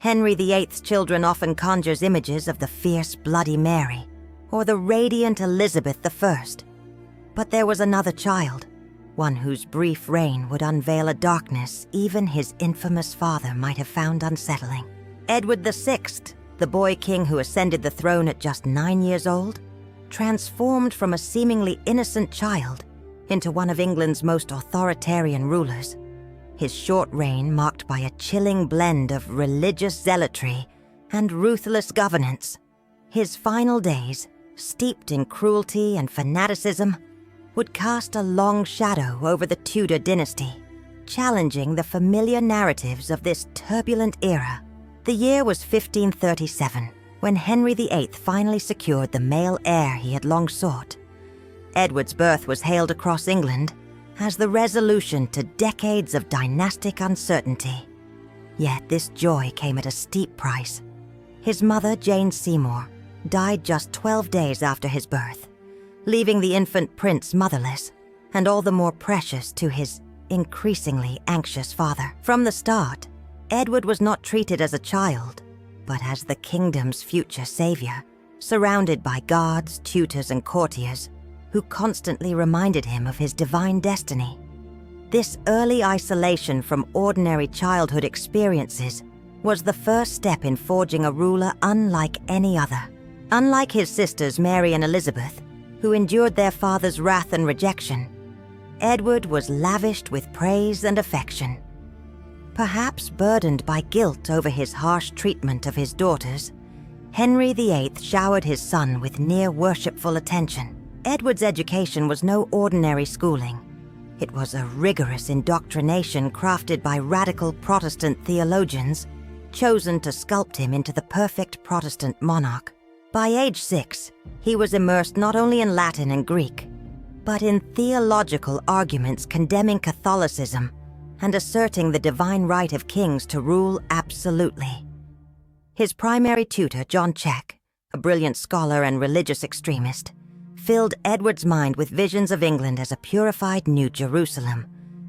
Henry VIII's children often conjures images of the fierce Bloody Mary or the radiant Elizabeth I. But there was another child, one whose brief reign would unveil a darkness even his infamous father might have found unsettling. Edward VI, the boy king who ascended the throne at just 9 years old, transformed from a seemingly innocent child into one of England's most authoritarian rulers. His short reign marked by a chilling blend of religious zealotry and ruthless governance. His final days, steeped in cruelty and fanaticism, would cast a long shadow over the Tudor dynasty, challenging the familiar narratives of this turbulent era. The year was 1537, when Henry VIII finally secured the male heir he had long sought. Edward's birth was hailed across England as the resolution to decades of dynastic uncertainty. Yet this joy came at a steep price. His mother, Jane Seymour, died just 12 days after his birth, leaving the infant prince motherless and all the more precious to his increasingly anxious father. From the start, Edward was not treated as a child, but as the kingdom's future savior, surrounded by guards, tutors, and courtiers who constantly reminded him of his divine destiny. This early isolation from ordinary childhood experiences was the first step in forging a ruler unlike any other. Unlike his sisters Mary and Elizabeth, who endured their father's wrath and rejection, Edward was lavished with praise and affection. Perhaps burdened by guilt over his harsh treatment of his daughters, Henry VIII showered his son with near-worshipful attention. Edward's education was no ordinary schooling. It was a rigorous indoctrination crafted by radical Protestant theologians, chosen to sculpt him into the perfect Protestant monarch. By age 6, he was immersed not only in Latin and Greek, but in theological arguments condemning Catholicism and asserting the divine right of kings to rule absolutely. His primary tutor, John Check, a brilliant scholar and religious extremist, filled Edward's mind with visions of England as a purified New Jerusalem,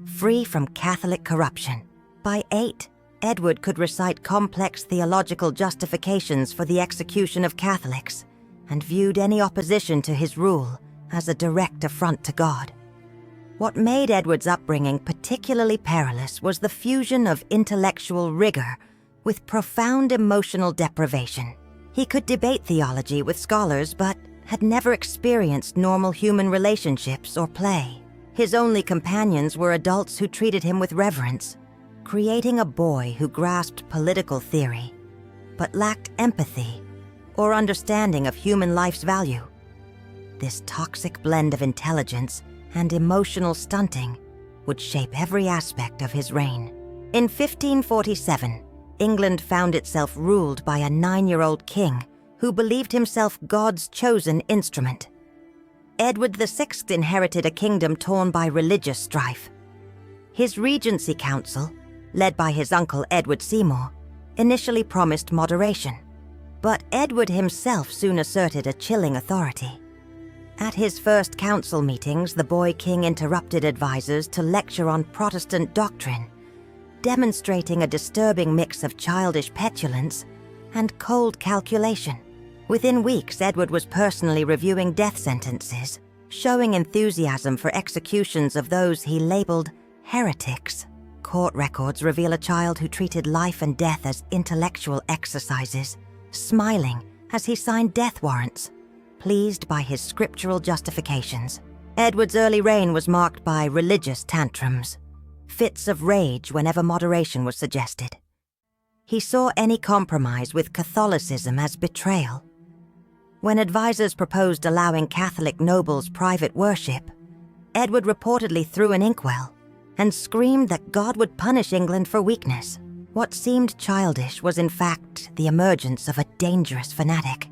free from Catholic corruption. By 8, Edward could recite complex theological justifications for the execution of Catholics and viewed any opposition to his rule as a direct affront to God. What made Edward's upbringing particularly perilous was the fusion of intellectual rigor with profound emotional deprivation. He could debate theology with scholars, but had never experienced normal human relationships or play. His only companions were adults who treated him with reverence, creating a boy who grasped political theory, but lacked empathy or understanding of human life's value. This toxic blend of intelligence and emotional stunting would shape every aspect of his reign. In 1547, England found itself ruled by a 9-year-old king who believed himself God's chosen instrument. Edward VI inherited a kingdom torn by religious strife. His regency council, led by his uncle Edward Seymour, initially promised moderation, but Edward himself soon asserted a chilling authority. At his first council meetings, the boy king interrupted advisors to lecture on Protestant doctrine, demonstrating a disturbing mix of childish petulance and cold calculation. Within weeks, Edward was personally reviewing death sentences, showing enthusiasm for executions of those he labeled heretics. Court records reveal a child who treated life and death as intellectual exercises, smiling as he signed death warrants, pleased by his scriptural justifications. Edward's early reign was marked by religious tantrums, fits of rage whenever moderation was suggested. He saw any compromise with Catholicism as betrayal. When advisors proposed allowing Catholic nobles private worship, Edward reportedly threw an inkwell and screamed that God would punish England for weakness. What seemed childish was in fact the emergence of a dangerous fanatic.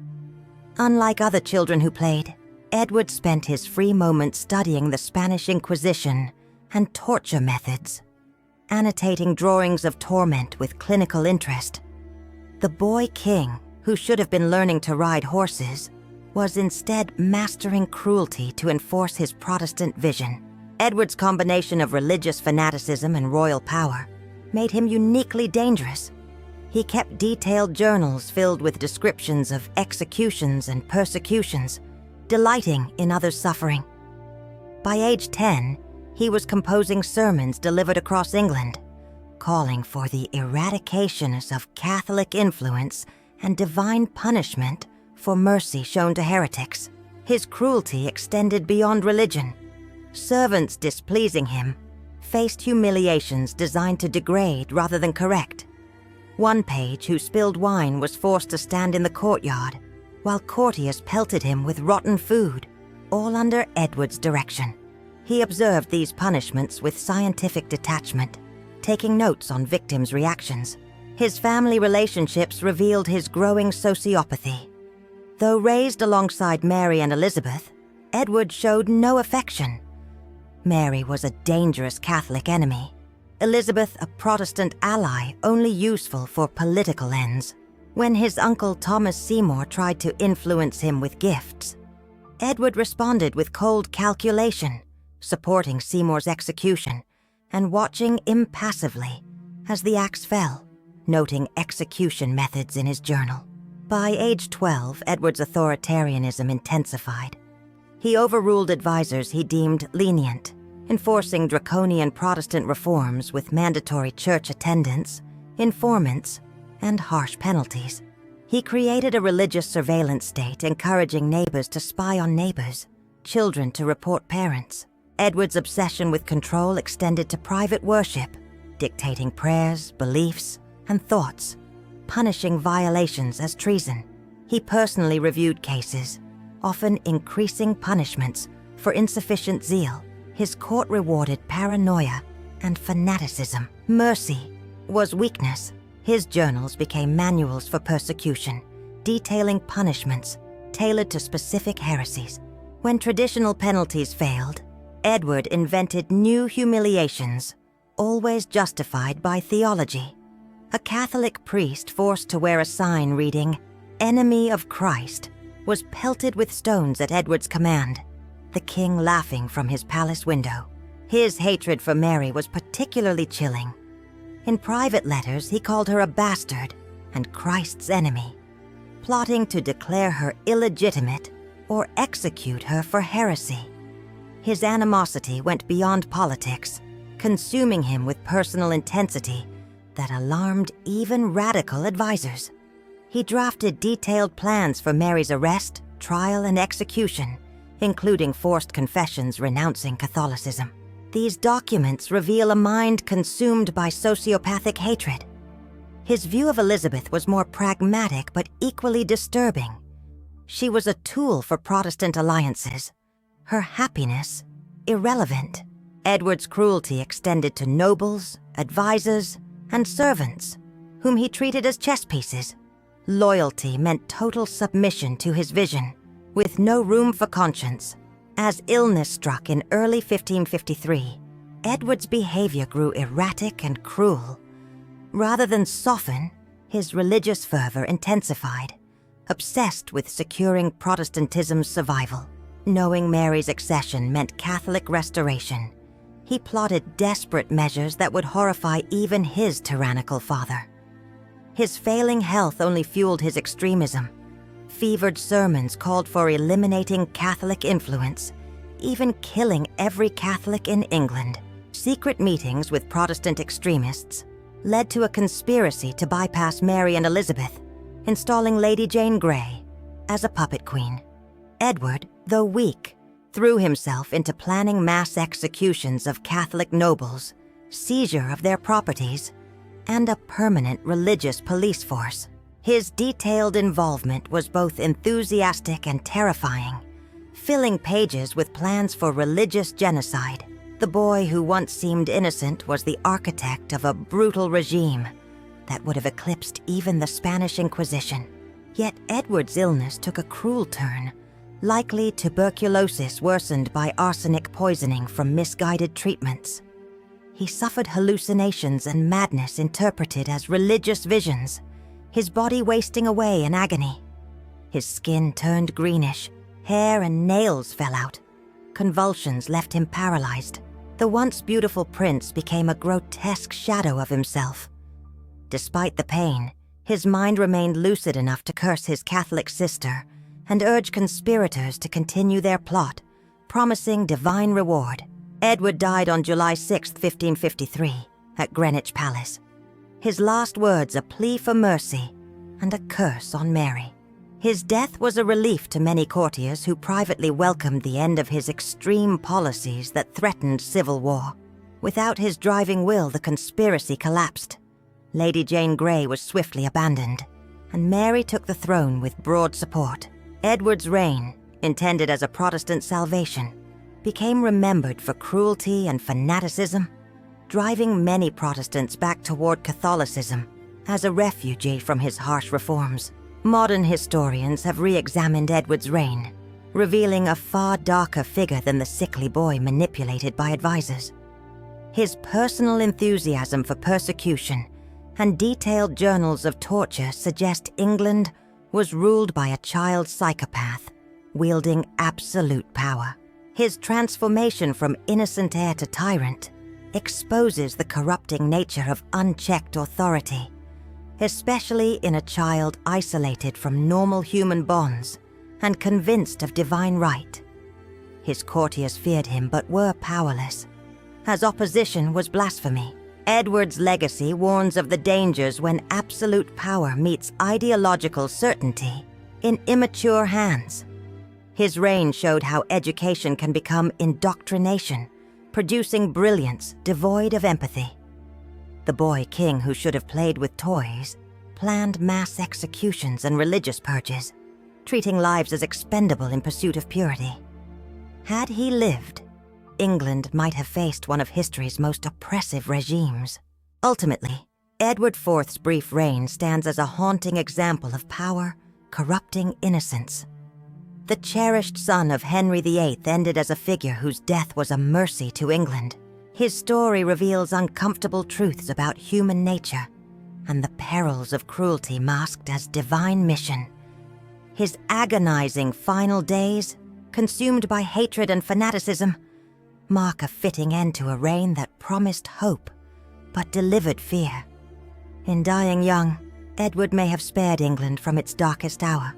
Unlike other children who played, Edward spent his free moments studying the Spanish Inquisition and torture methods, annotating drawings of torment with clinical interest. The boy king, who should have been learning to ride horses, was instead mastering cruelty to enforce his Protestant vision. Edward's combination of religious fanaticism and royal power made him uniquely dangerous. He kept detailed journals filled with descriptions of executions and persecutions, delighting in others' suffering. By age 10, he was composing sermons delivered across England, calling for the eradication of Catholic influence and divine punishment for mercy shown to heretics. His cruelty extended beyond religion. Servants displeasing him faced humiliations designed to degrade rather than correct. One page who spilled wine was forced to stand in the courtyard, while courtiers pelted him with rotten food, all under Edward's direction. He observed these punishments with scientific detachment, taking notes on victims' reactions. His family relationships revealed his growing sociopathy. Though raised alongside Mary and Elizabeth, Edward showed no affection. Mary was a dangerous Catholic enemy, Elizabeth a Protestant ally only useful for political ends. When his uncle Thomas Seymour tried to influence him with gifts, Edward responded with cold calculation, supporting Seymour's execution and watching impassively as the axe fell, noting execution methods in his journal. By age 12, Edward's authoritarianism intensified. He overruled advisors he deemed lenient, enforcing draconian Protestant reforms with mandatory church attendance, informants, and harsh penalties. He created a religious surveillance state encouraging neighbors to spy on neighbors, children to report parents. Edward's obsession with control extended to private worship, dictating prayers, beliefs, and thoughts, punishing violations as treason. He personally reviewed cases, often increasing punishments for insufficient zeal. His court rewarded paranoia and fanaticism. Mercy was weakness. His journals became manuals for persecution, detailing punishments tailored to specific heresies. When traditional penalties failed, Edward invented new humiliations, always justified by theology. A Catholic priest forced to wear a sign reading, "Enemy of Christ," was pelted with stones at Edward's command, the king laughing from his palace window. His hatred for Mary was particularly chilling. In private letters, he called her a bastard and Christ's enemy, plotting to declare her illegitimate or execute her for heresy. His animosity went beyond politics, consuming him with personal intensity that alarmed even radical advisors. He drafted detailed plans for Mary's arrest, trial, and execution, including forced confessions renouncing Catholicism. These documents reveal a mind consumed by sociopathic hatred. His view of Elizabeth was more pragmatic but equally disturbing. She was a tool for Protestant alliances, her happiness irrelevant. Edward's cruelty extended to nobles, advisors, and servants, whom he treated as chess pieces. Loyalty meant total submission to his vision, with no room for conscience. As illness struck in early 1553, Edward's behavior grew erratic and cruel. Rather than soften, his religious fervor intensified, obsessed with securing Protestantism's survival. Knowing Mary's accession meant Catholic restoration, he plotted desperate measures that would horrify even his tyrannical father. His failing health only fueled his extremism. Fevered sermons called for eliminating Catholic influence, even killing every Catholic in England. Secret meetings with Protestant extremists led to a conspiracy to bypass Mary and Elizabeth, installing Lady Jane Grey as a puppet queen. Edward, though weak, threw himself into planning mass executions of Catholic nobles, seizure of their properties, and a permanent religious police force. His detailed involvement was both enthusiastic and terrifying, filling pages with plans for religious genocide. The boy who once seemed innocent was the architect of a brutal regime that would have eclipsed even the Spanish Inquisition. Yet Edward's illness took a cruel turn, likely tuberculosis worsened by arsenic poisoning from misguided treatments. He suffered hallucinations and madness interpreted as religious visions, his body wasting away in agony. His skin turned greenish, hair and nails fell out. Convulsions left him paralyzed. The once beautiful prince became a grotesque shadow of himself. Despite the pain, His mind remained lucid enough to curse his Catholic sister and urge conspirators to continue their plot, promising divine reward. Edward died on July 6, 1553, at Greenwich Palace. His last words a plea for mercy and a curse on Mary. His death was a relief to many courtiers who privately welcomed the end of his extreme policies that threatened civil war. Without his driving will, the conspiracy collapsed. Lady Jane Grey was swiftly abandoned, and Mary took the throne with broad support. Edward's reign, intended as a Protestant salvation, became remembered for cruelty and fanaticism, driving many Protestants back toward Catholicism as a refugee from his harsh reforms. Modern historians have re-examined Edward's reign, revealing a far darker figure than the sickly boy manipulated by advisors. His personal enthusiasm for persecution and detailed journals of torture suggest England was ruled by a child psychopath, wielding absolute power. His transformation from innocent heir to tyrant exposes the corrupting nature of unchecked authority, especially in a child isolated from normal human bonds and convinced of divine right. His courtiers feared him but were powerless, as opposition was blasphemy. Edward's legacy warns of the dangers when absolute power meets ideological certainty in immature hands. His reign showed how education can become indoctrination, producing brilliance devoid of empathy. The boy king who should have played with toys planned mass executions and religious purges, treating lives as expendable in pursuit of purity. Had he lived, England might have faced one of history's most oppressive regimes. Ultimately, Edward IV's brief reign stands as a haunting example of power corrupting innocence. The cherished son of Henry VIII ended as a figure whose death was a mercy to England. His story reveals uncomfortable truths about human nature and the perils of cruelty masked as divine mission. His agonizing final days, consumed by hatred and fanaticism, mark a fitting end to a reign that promised hope but delivered fear. In dying young, Edward may have spared England from its darkest hour,